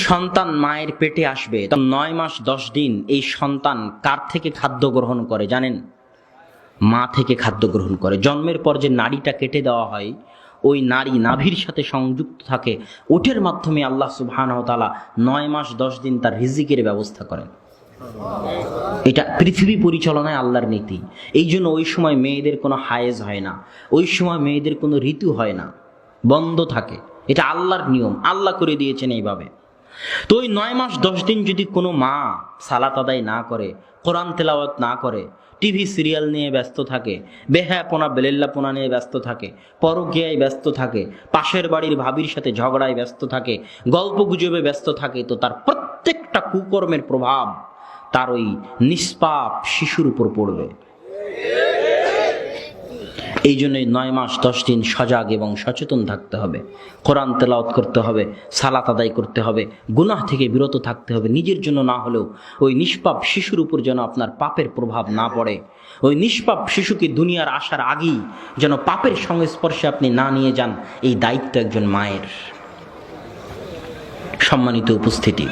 সন্তান মায়ের পেটে আসবে তখন 9 মাস 10 দিন এই সন্তান কার থেকে খাদ্য গ্রহণ করে জানেন? মা থেকে খাদ্য গ্রহণ করে। জন্মের পর যে নাড়িটা কেটে দেওয়া হয়, ওই নাড়ি নাভির সাথে সংযুক্ত থাকে, ওটার মাধ্যমে আল্লাহ সুবহানাহু ওয়া তাআলা 9 মাস 10 দিন তার রিজিকের ব্যবস্থা করেন। এটা পৃথিবী পরিচালনায় আল্লাহর নীতি। এই জন্য ওই সময় মেয়েদের কোনো হায়েজ হয় না, ওই সময় মেয়েদের কোনো ঋতু হয় না, বন্ধ থাকে। এটা আল্লাহর নিয়ম, আল্লাহ করে দিয়েছেন এইভাবে। তো ওই 9 মাস 10 দিন যদি কোনো মা সালাত আদায় না করে, কোরআন তেলাওয়াত না করে, টিভি সিরিয়াল নিয়ে ব্যস্ত থাকে, বেহায়াপনা বেলেল্লাপনা নিয়ে ব্যস্ত থাকে, পরকীয়ায় ব্যস্ত থাকে, পাশের বাড়ির ভাবির সাথে ঝগড়ায় ব্যস্ত থাকে, গল্প গুজবে ব্যস্ত থাকে, তো তার প্রত্যেকটা কুকর্মের প্রভাব তার ওই নিষ্পাপ শিশুর উপর পড়বে। এই জন্যই 9 মাস 10 দিন সজাগ এবং সচেতন থাকতে হবে, কোরআন তেলাওয়াত করতে হবে, সালাত আদায় করতে হবে, গুনাহ থেকে বিরত থাকতে হবে। নিজের জন্য না হলেও ওই নিষ্পাপ শিশুর উপর যেন আপনার পাপের প্রভাব না পড়ে, ওই নিষ্পাপ শিশুকে দুনিয়ার আসার আগেই যেন পাপের সংস্পর্শে আপনি না নিয়ে যান, এই দায়িত্ব একজন মায়ের। সম্মানিত উপস্থিতি,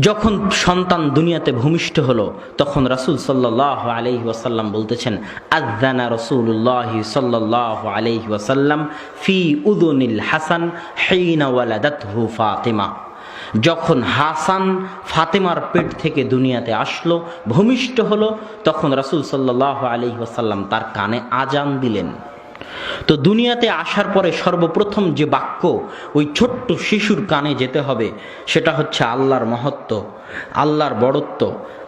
যখন সন্তান দুনিয়াতে ভূমিষ্ঠ হলো তখন রাসূল সাল্লাল্লাহু আলাইহি ওয়াসাল্লাম বলতেছেন, আযানা রাসূলুল্লাহ সাল্লাল্লাহু আলাইহি ওয়াসাল্লাম ফি উযুনিল হাসান হিনা ওয়ালাদাতহু ফাতিমা। যখন হাসান ফাতেমার পেট থেকে দুনিয়াতে আসলো, ভূমিষ্ঠ হলো, তখন রাসূল সাল্লাল্লাহু আলাইহি ওয়াসাল্লাম তার কানে আজান দিলেন। তো দুনিয়াতে আসার পরে সর্বপ্রথম যে বাক্য ওই ছোট্ট শিশুর কানে যেতে হবে সেটা হচ্ছে আল্লাহর মহত্ব, আল্লাহর বড়ত্ব,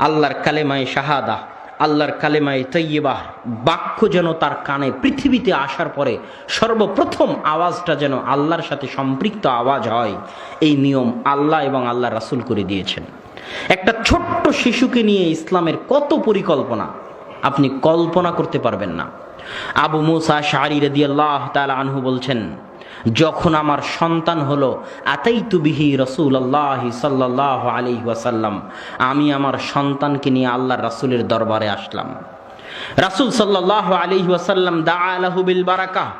আল্লাহর কালেমায়ে শাহাদা, আল্লাহর কালেমায়ে তাইয়্যিবাহ বাক্য যেন তার কানে পৃথিবীতে আসার পরে সর্বপ্রথম আওয়াজটা যেন আল্লাহর সাথে সম্পৃক্ত আওয়াজ হয়। এই নিয়ম আল্লাহ এবং আল্লাহ রাসূল করে দিয়েছেন। একটা ছোট্ট শিশুকে নিয়ে ইসলামের কত পরিকল্পনা আপনি কল্পনা করতে পারবেন না। আবু মুসা আশআরী রাদিয়াল্লাহু তাআলা আনহু বলছেন, যখন আমার সন্তান হলো, আতাইতু বিহি রাসূলুল্লাহ সাল্লাল্লাহু আলাইহি ওয়াসাল্লাম, আমি আমার সন্তানকে নিয়ে আল্লাহর রাসূলের দরবারে আসলাম। রাসূল সাল্লাল্লাহু আলাইহি ওয়াসাল্লাম দাআ লাহু বিল বারাকাহ,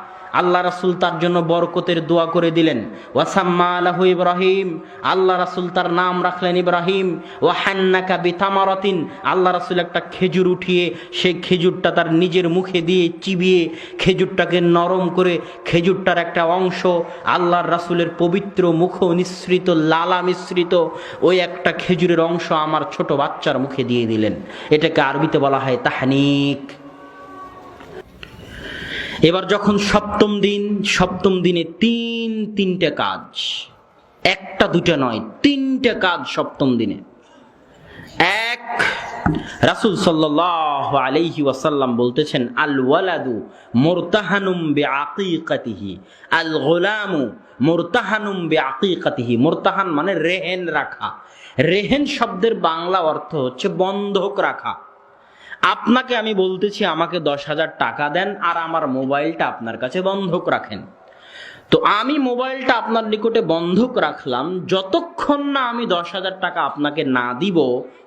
আল্লাহ রাসূল তার জন্য বরকতের দোয়া করে দিলেন। ওয়াসাম্মা লাহু ইব্রাহিম, আল্লাহ রাসূল তার নাম রাখলেন ইব্রাহিম। ওয়া হান্নাকা বিতামারাতিন, আল্লাহ রাসূল একটা খেজুর উঠিয়ে সেই খেজুরটা তার নিজের মুখে দিয়ে চিবিয়ে খেজুরটাকে নরম করে খেজুরটার একটা অংশ আল্লাহর রাসূলের পবিত্র মুখ নিঃসৃত লালা মিশ্রিত ওই একটা খেজুরের অংশ আমার ছোট বাচ্চার মুখে দিয়ে দিলেন। এটাকে আরবিতে বলা হয় তাহনিক। এবার যখন সপ্তম দিনে তিনটে কাজ, একটা দুটা নয়, তিনটে কাজ সপ্তম দিনে। এক, রাসূল সাল্লাল্লাহু আলাইহি ওয়াসাল্লাম বলতেছেন, আল ওয়ালাদু মুরতাহানুম বিআকিকাতিহি, আল গুলামু মুরতাহানুম বিআকিকাতিহি। মুরতাহান মানে রেহেন রাখা। রেহেন শব্দের বাংলা অর্থ হচ্ছে বন্ধক রাখা। আপনাকে আমি বলতেছি আমাকে 10,000 টাকা দেন আর আমার মোবাইলটা আপনার কাছে বন্ধক রাখেন। তো আমি মোবাইলটা আপনার নিকটে বন্ধক রাখলাম, যতক্ষণ না আমি 10,000 টাকা আপনাকে না দিব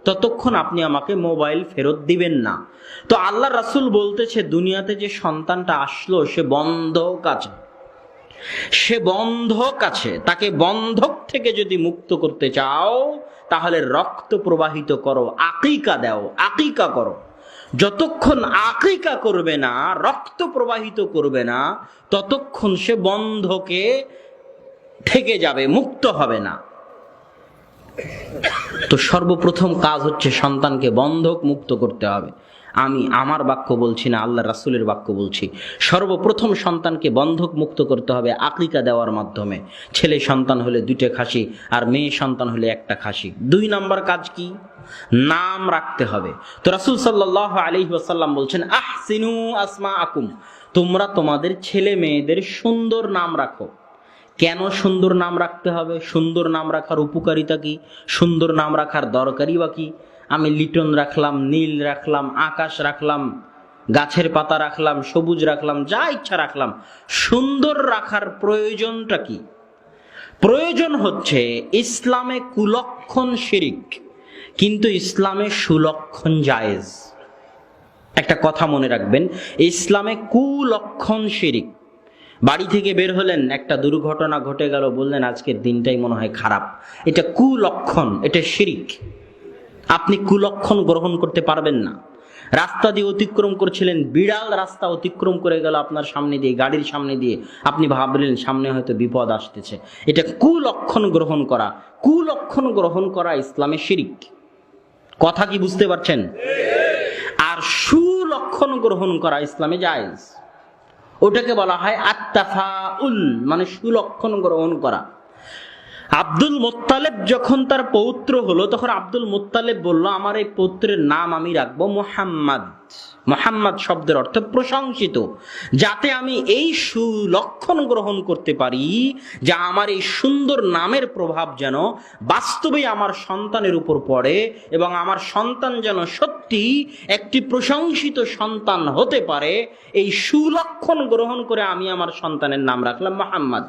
ততক্ষণ আপনি আমাকে মোবাইল ফেরত দিবেন না। তো আল্লাহ রাসূল বলতেছে, দুনিয়াতে যে সন্তানটা আসলো সে বন্ধক আছে, তাকে বন্ধক থেকে যদি মুক্ত করতে চাও তাহলে রক্ত প্রবাহিত করো, আকিকা দাও, আকিকা করো। যতক্ষণ আকিকা করবে না, রক্ত প্রবাহিত করবে না, ততক্ষণ সে বন্ধকে থেকে যাবে, মুক্ত হবে না। তো সর্বপ্রথম কাজ হচ্ছে সন্তানকে বন্ধক মুক্ত করতে হবে। আমি আমার বাক্য বলছি না, আল্লাহ রাসূলের বাক্য বলছি। সর্বপ্রথম সন্তানকে বন্ধক মুক্ত করতে হবে আকিকা দেওয়ার মাধ্যমে। ছেলে সন্তান হলে 2টে খাসি আর মেয়ে সন্তান হলে 1টা খাসি। 2 নম্বর কাজ কি? নাম রাখতে হবে। তো রাসূল সাল্লাল্লাহু আলাইহি ওয়াসাল্লাম বলছেন, আহসিনু আসমাআকুম, তোমরা তোমাদের ছেলে মেয়েদের সুন্দর নাম রাখো। কেন সুন্দর নাম রাখতে হবে? সুন্দর নাম রাখার উপকারিতা কি? সুন্দর নাম রাখার দরকারই বা কি? আমি লিটন রাখলাম, নীল রাখলাম, আকাশ রাখলাম, গাছের পাতা রাখলাম, সবুজ রাখলাম, যা ইচ্ছা রাখলাম, সুন্দর রাখার প্রয়োজনটা কি? প্রয়োজন হচ্ছে ইসলামে কুলক্ষণ শিরিক, কিন্তু ইসলামে সুলক্ষণ জায়েজ। একটা কথা মনে রাখবেন, ইসলামে কুলক্ষণ শিরিক বাড়ি থেকে বের হলেন, একটা দুর্ঘটনা ঘটে গেল, বললেন আজকের দিনটাই মনে হয় খারাপ। এটা কুলক্ষণ, এটা শিরিক। আপনি কুলক্ষণ গ্রহণ করতে পারবেন না। রাস্তা দিয়ে অতিক্রম করছিলেন, বিড়াল রাস্তা অতিক্রম করে গেল আপনার সামনে দিয়ে, গাড়ির সামনে দিয়ে, আপনি ভাবলেন সামনে হয়তো বিপদ আসতেছে। এটা কুলক্ষণ গ্রহণ করা। কুলক্ষণ গ্রহণ করা ইসলামে শিরিক। কথা কি বুঝতে পারছেন? আর সুলক্ষণ গ্রহণ করা ইসলামে জায়েজ। ওটাকে বলা হয় আত্তাফাউল, মানে সুলক্ষণ গ্রহণ করা। আব্দুল মোত্তালেব যখন তার পৌত্র হলো, তখন আব্দুল মোত্তালেব বলল, আমার এই পৌত্রের নাম আমি রাখবো মুহাম্মদ। মুহাম্মদ শব্দের অর্থ প্রশংসিত, যাতে আমি এই সুলক্ষণ গ্রহণ করতে পারি যা আমার এই সুন্দর নামের প্রভাব যেন বাস্তবে আমার সন্তানের উপর পড়ে, এবং আমার সন্তান যেন সত্যি একটি প্রশংসিত সন্তান হতে পারে। এই সুলক্ষণ গ্রহণ করে আমি আমার সন্তানের নাম রাখলাম মুহাম্মদ।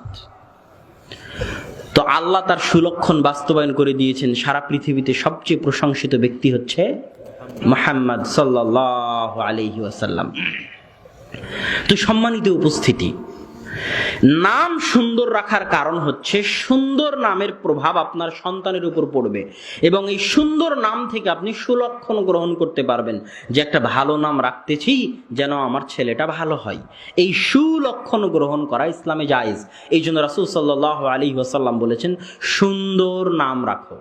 তো আল্লাহ তার সুলক্ষণ বাস্তবায়ন করে দিয়েছেন। সারা পৃথিবীতে সবচেয়ে প্রশংসিত ব্যক্তি হচ্ছে মুহাম্মদ সাল্লাল্লাহু আলাইহি ওয়াসাল্লাম। তো সম্মানিত উপস্থিতি, নাম সুন্দর রাখার কারণ হচ্ছে সুন্দর নামের প্রভাব আপনার সন্তানের উপর পড়বে, এবং এই সুন্দর নাম থেকে আপনি সুলক্ষণ গ্রহণ করতে পারবেন যে একটা ভালো নাম রাখতেছি যেন আমার ছেলেটা ভালো হয়। এই সুলক্ষণ গ্রহণ করা ইসলামে জায়েজ। এই জন্য রাসূল সাল্লাল্লাহু আলাইহি ওয়াসাল্লাম বলেছেন, সুন্দর নাম রাখো।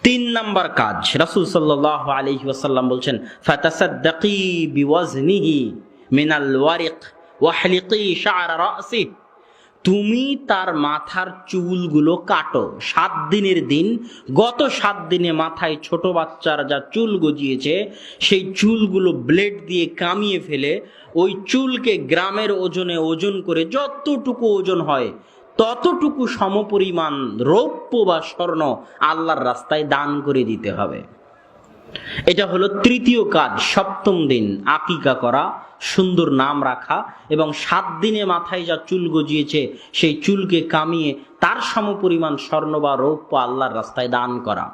3 নাম্বার কাজ, রাসূল সাল্লাল্লাহু আলাইহি ওয়াসাল্লাম বলছেন, ফাতাসাদ্দাকি বিওয়াজনিহি মিনাল ওয়ারিক ওয়াহলিকি শা'রা রাসি। তুমি তার মাথার চুলগুলো কাটো 7 দিনের দিন। গত 7 দিনে মাথায় ছোট বাচ্চার যা চুল গজিয়েছে, সেই চুলগুলো ব্লেড দিয়ে কামিয়ে ফেলে ওই চুলকে গ্রামের ওজনে ওজন করে যতটুকু ওজন হয় ততটুকু সমপরিমাণ রৌপ্য বা স্বর্ণ আল্লাহর রাস্তায় দান করে দিতে হবে। এটা হলো 3য় কাজ। 7ম দিন আকিকা করা, সুন্দর নাম রাখা, এবং 7 দিনে মাথায় যা চুল গজিয়েছে সেই চুলকে কামিয়ে তার সমপরিমাণ স্বর্ণ বা রৌপ্য আল্লাহর রাস্তায় দান করা।